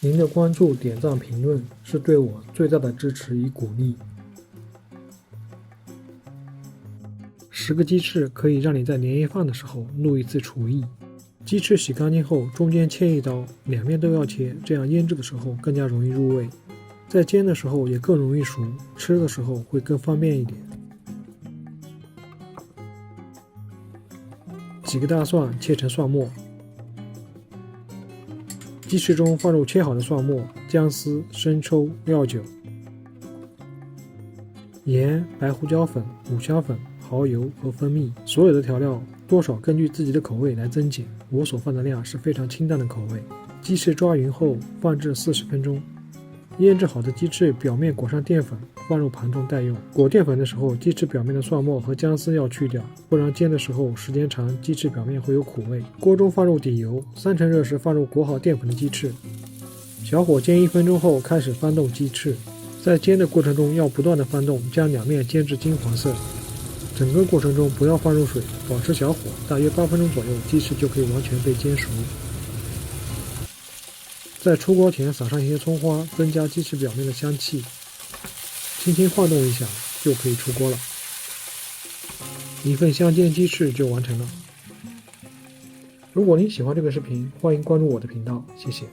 您的关注、点赞、评论是对我最大的支持与鼓励。10个鸡翅可以让你在年夜饭的时候录一次厨艺。鸡翅洗干净后，中间切一刀，两面都要切，这样腌制的时候更加容易入味，在煎的时候也更容易熟，吃的时候会更方便一点。几个大蒜切成蒜末，鸡翅中放入切好的蒜末、姜丝、生抽、料酒、盐、白胡椒粉、五香粉、蚝油和蜂蜜，所有的调料多少根据自己的口味来增减，我所放的量是非常清淡的口味。鸡翅抓匀后放置40分钟，腌制好的鸡翅表面裹上淀粉，放入盘中待用。裹淀粉的时候，鸡翅表面的蒜末和姜丝要去掉，不然煎的时候时间长，鸡翅表面会有苦味。锅中放入底油，3成热时放入裹好淀粉的鸡翅，小火煎1分钟后开始翻动鸡翅，在煎的过程中要不断的翻动，将两面煎至金黄色。整个过程中不要放入水，保持小火，大约8分钟左右，鸡翅就可以完全被煎熟。在出锅前撒上一些葱花，增加鸡翅表面的香气，轻轻晃动一下就可以出锅了。一份香煎鸡翅就完成了。如果您喜欢这个视频，欢迎关注我的频道，谢谢。